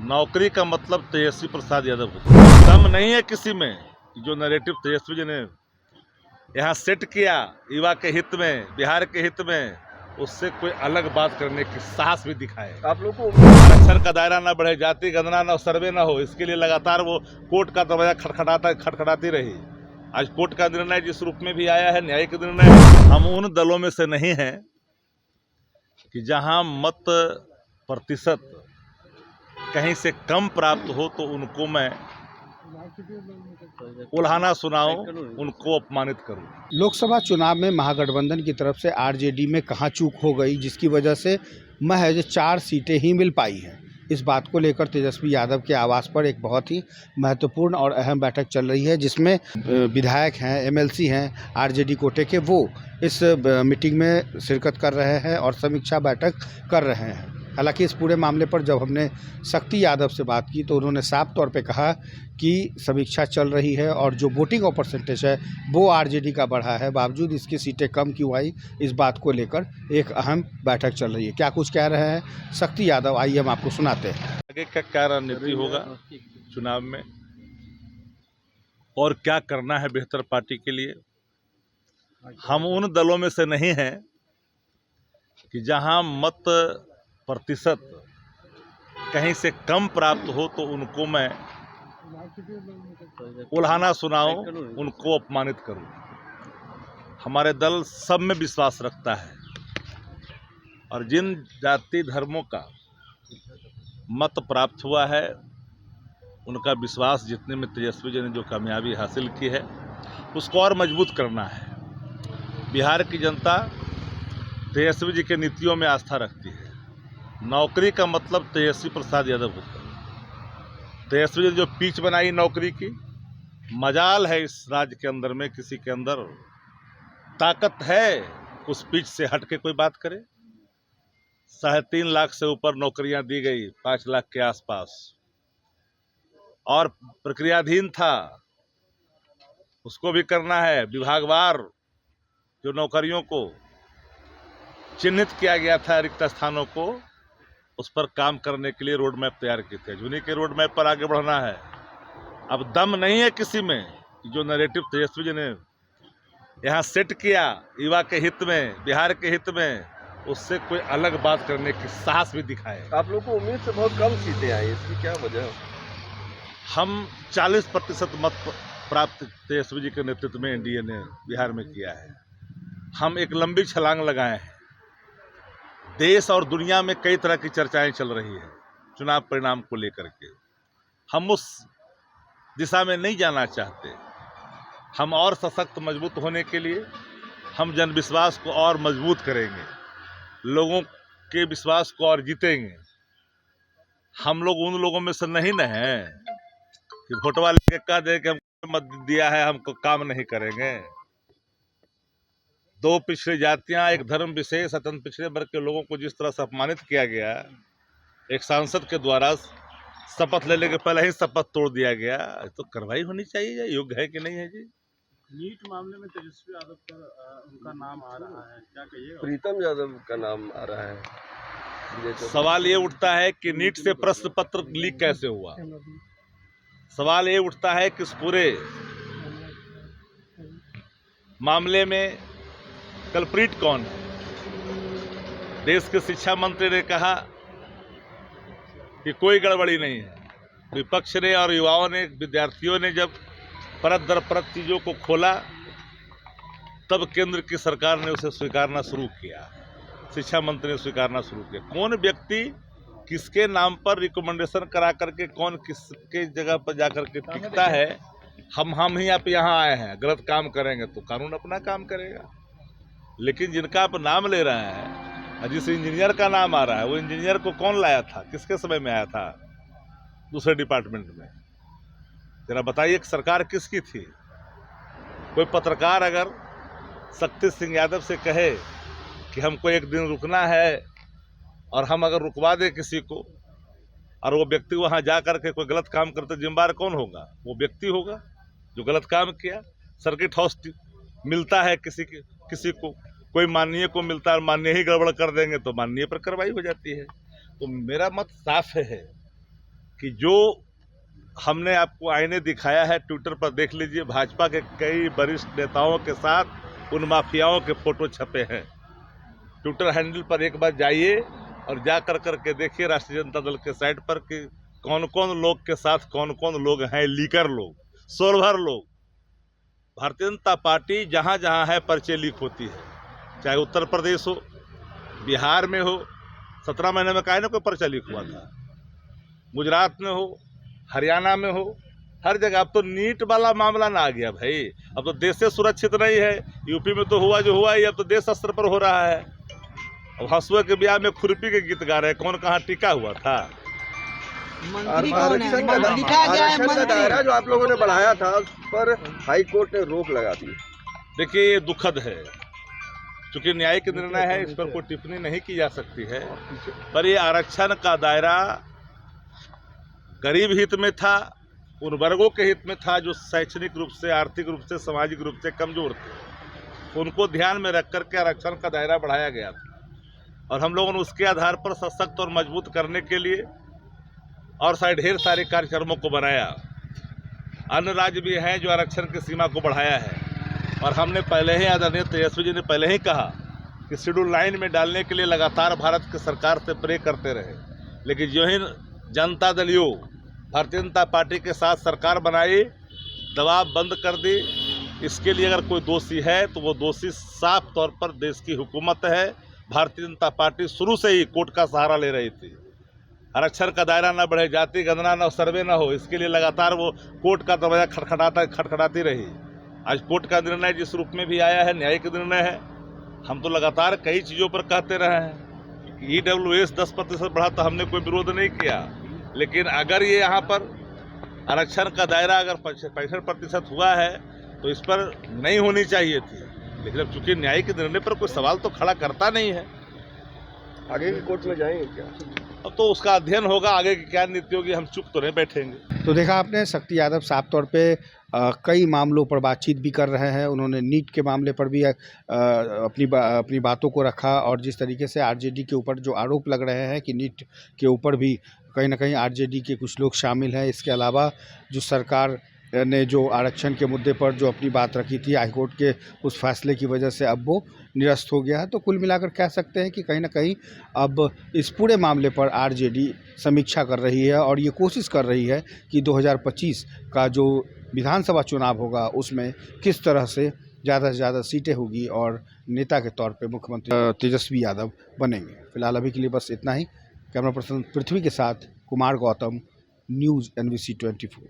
नौकरी का मतलब तेजस्वी प्रसाद यादव को दम नहीं है किसी में। जो नैरेटिव तेजस्वी जी ने यहाँ सेट किया युवा के हित में, बिहार के हित में, उससे कोई अलग बात करने की साहस भी दिखाए। आप लोग को आरक्षण का दायरा ना बढ़े, जाति गणना न सर्वे ना हो, इसके लिए लगातार वो कोर्ट का दरवाजा खटखटाती रही। आज कोर्ट का निर्णय जिस रूप में भी आया है, न्यायिक निर्णय, हम उन दलों में से नहीं हैं कि जहां मत प्रतिशत कहीं से कम प्राप्त हो तो उनको मैं उल्हाना सुनाऊं, उनको अपमानित करूं। लोकसभा चुनाव में महागठबंधन की तरफ से आरजेडी में कहां चूक हो गई, जिसकी वजह से महज 4 सीटें ही मिल पाई हैं। इस बात को लेकर तेजस्वी यादव के आवास पर एक बहुत ही महत्वपूर्ण और अहम बैठक चल रही है, जिसमें विधायक हैं, एमएलसी हैं आरजेडी कोटे के, वो इस मीटिंग में शिरकत कर रहे हैं और समीक्षा बैठक कर रहे हैं। हालांकि इस पूरे मामले पर जब हमने शक्ति यादव से बात की तो उन्होंने साफ तौर पे कहा कि समीक्षा चल रही है और जो वोटिंग का परसेंटेज है वो आरजेडी का बढ़ा है, बावजूद इसकी सीटें कम क्यों आई, इस बात को लेकर एक अहम बैठक चल रही है। क्या कुछ कह रहे हैं शक्ति यादव, आइए हम आपको सुनाते हैं। आगे का क्या रणनीति होगा चुनाव में और क्या करना है बेहतर पार्टी के लिए। हम उन दलों में से नहीं हैं कि जहां मत प्रतिशत कहीं से कम प्राप्त हो तो उनको मैं उल्हाना सुनाऊं, उनको अपमानित करूं। हमारे दल सब में विश्वास रखता है और जिन जाति धर्मों का मत प्राप्त हुआ है उनका विश्वास जीतने में तेजस्वी जी ने जो कामयाबी हासिल की है उसको और मजबूत करना है। बिहार की जनता तेजस्वी जी के नीतियों में आस्था रखती है। नौकरी का मतलब तेजस्वी प्रसाद यादव को। तेजस्वी जी ने जो पिच बनाई नौकरी की, मजाल है इस राज्य के अंदर में किसी के अंदर ताकत है उस पिच से हट के कोई बात करे। 3.5 लाख से ऊपर नौकरियां दी गई, 5 लाख के आसपास, और प्रक्रियाधीन था, उसको भी करना है। विभागवार जो नौकरियों को चिन्हित किया गया था, रिक्त स्थानों को, उस पर काम करने के लिए रोड मैप तैयार किए थे। उन्हीं के रोड मैप पर आगे बढ़ना है। अब दम नहीं है किसी में। जो नैरेटिव तेजस्वी जी ने यहाँ सेट किया युवा के हित में, बिहार के हित में, उससे कोई अलग बात करने की साहस भी दिखाए। आप लोग को उम्मीद से बहुत कम सीटें आई, इसकी क्या वजह? हम 40% मत प्राप्त तेजस्वी जी के नेतृत्व में एनडीए ने बिहार में किया है। हम एक लंबी छलांग लगाए हैं। देश और दुनिया में कई तरह की चर्चाएं चल रही है चुनाव परिणाम को लेकर के। हम उस दिशा में नहीं जाना चाहते। हम और सशक्त मजबूत होने के लिए हम जनविश्वास को और मजबूत करेंगे, लोगों के विश्वास को और जीतेंगे। हम लोग उन लोगों में से नहीं न हैं कि वोटवा लेके कह दे कि हमको मत दिया है, हमको काम नहीं करेंगे। 2 पिछड़ी जातियां, एक धर्म विशेष, अत्यंत पिछड़े वर्ग के लोगों को जिस तरह से अपमानित किया गया, एक सांसद के द्वारा शपथ लेने के पहले ही शपथ तोड़ दिया गया, तो कार्रवाई होनी चाहिए। योग्य है कि नहीं है जी? नीट मामले में तेजस्वी यादव का उनका नाम आ रहा है, क्या कहिएगा? प्रीतम यादव का नाम आ रहा है। सवाल ये उठता है कि नीट से प्रश्न पत्र लीक कैसे हुआ। सवाल ये उठता है कि इस पूरे मामले में कल्प्रिट कौन है। देश के शिक्षा मंत्री ने कहा कि कोई गड़बड़ी नहीं है। विपक्ष ने और युवाओं ने, विद्यार्थियों ने जब परत दर परत चीज़ों को खोला, तब केंद्र की सरकार ने उसे स्वीकारना शुरू किया, शिक्षा मंत्री ने स्वीकारना शुरू किया। कौन व्यक्ति किसके नाम पर रिकमेंडेशन करा करके कौन किसके जगह पर जाकर के टिकता है, हम ही आप यहाँ आए हैं, गलत काम करेंगे तो कानून अपना काम करेगा। लेकिन जिनका आप नाम ले रहे हैं, जिस इंजीनियर का नाम आ रहा है, वो इंजीनियर को कौन लाया था, किसके समय में आया था दूसरे डिपार्टमेंट में? जरा बताइए कि सरकार किसकी थी? कोई पत्रकार अगर शक्ति सिंह यादव से कहे कि हमको 1 दिन रुकना है और हम अगर रुकवा दें किसी को, और वो व्यक्ति वहां जा करके कोई गलत काम करते, जिम्मेदार कौन होगा? वो व्यक्ति होगा जो गलत काम किया। सर्किट हाउस मिलता है किसी को, कोई माननीय को मिलता है, माननीय ही गड़बड़ कर देंगे तो माननीय पर कार्रवाई हो जाती है। तो मेरा मत साफ है कि जो हमने आपको आईने दिखाया है, ट्विटर पर देख लीजिए, भाजपा के कई वरिष्ठ नेताओं के साथ उन माफियाओं के फोटो छपे हैं। ट्विटर हैंडल पर एक बार जाइए और जा कर के देखिए राष्ट्रीय जनता दल के साइट पर कि कौन कौन लोग के साथ कौन कौन लोग हैं, लीकर लोग, सोलभर लोग। भारतीय जनता पार्टी जहाँ जहाँ है पर्चे लीक होती है, चाहे उत्तर प्रदेश हो, बिहार में हो, 17 महीने में काहे ना कोई पर्चा लीक हुआ था, गुजरात में हो, हरियाणा में हो, हर जगह। अब तो नीट वाला मामला ना आ गया भाई, अब तो देश से सुरक्षित नहीं है। यूपी में तो हुआ जो हुआ ही, अब तो देश स्तर पर हो रहा है। अब हंसुआ के ब्याह में खुरपी के गीत गा रहे हैं, कौन कहाँ टीका हुआ था। आरक्षण का दायरा जो आप लोगों ने बढ़ाया था उस पर हाई कोर्ट ने रोक लगा दी। देखिए ये दुखद है, चूंकि न्यायिक निर्णय है, इस पर कोई टिप्पणी नहीं की जा सकती है। पर ये आरक्षण का दायरा गरीब हित में था, उन वर्गों के हित में था जो शैक्षणिक रूप से, आर्थिक रूप से, सामाजिक रूप से कमजोर थे। उनको ध्यान में रख करके आरक्षण का दायरा बढ़ाया गया था और हम लोगों ने उसके आधार पर सशक्त और मजबूत करने के लिए और ढेर सारे कार्यक्रमों को बनाया। अन्य राज्य भी हैं जो आरक्षण की सीमा को बढ़ाया है और हमने पहले ही, आदरणीय तेजस्वी जी ने पहले ही कहा कि शेड्यूल 9 में डालने के लिए लगातार भारत की सरकार से प्रे करते रहे। लेकिन जो ही जनता दल योग भारतीय जनता पार्टी के साथ सरकार बनाई, दबाव बंद कर दी। इसके लिए अगर कोई दोषी है तो वो दोषी साफ तौर पर देश की हुकूमत है। भारतीय जनता पार्टी शुरू से ही कोर्ट का सहारा ले रही थी। आरक्षण का दायरा न बढ़े, जाति गणना न सर्वे न हो, इसके लिए लगातार वो कोर्ट का दरवाजा खटखटाती रही। आज कोर्ट का निर्णय जिस रूप में भी आया है, न्यायिक निर्णय है। हम तो लगातार कई चीज़ों पर कहते रहे हैं। EWS 10% बढ़ा तो हमने कोई विरोध नहीं किया, लेकिन अगर ये यहाँ पर आरक्षण का दायरा अगर 65% हुआ है तो इस पर नहीं होनी चाहिए थी। लेकिन अब चूंकि न्यायिक निर्णय पर कोई सवाल तो खड़ा करता नहीं है, आगे की कोर्ट में जाएंगे क्या? अब तो उसका अध्ययन होगा, आगे की क्या नीति होगी, हम चुप तो नहीं बैठेंगे। तो देखा आपने, शक्ति यादव साफ तौर पे कई मामलों पर बातचीत भी कर रहे हैं। उन्होंने नीट के मामले पर भी अपनी बातों को रखा और जिस तरीके से आरजेडी के ऊपर जो आरोप लग रहे हैं कि नीट के ऊपर भी कहीं ना कहीं आरजेडी के कुछ लोग शामिल हैं। इसके अलावा जो सरकार ने जो आरक्षण के मुद्दे पर जो अपनी बात रखी थी, हाईकोर्ट के उस फैसले की वजह से अब वो निरस्त हो गया है। तो कुल मिलाकर कह सकते हैं कि कहीं ना कहीं अब इस पूरे मामले पर आरजेडी समीक्षा कर रही है और ये कोशिश कर रही है कि 2025 का जो विधानसभा चुनाव होगा उसमें किस तरह से ज़्यादा सीटें होगी और नेता के तौर पे मुख्यमंत्री तेजस्वी यादव बनेंगे। फिलहाल अभी के लिए बस इतना ही। कैमरा पर्सन पृथ्वी के साथ कुमार गौतम, न्यूज़ NBC 24।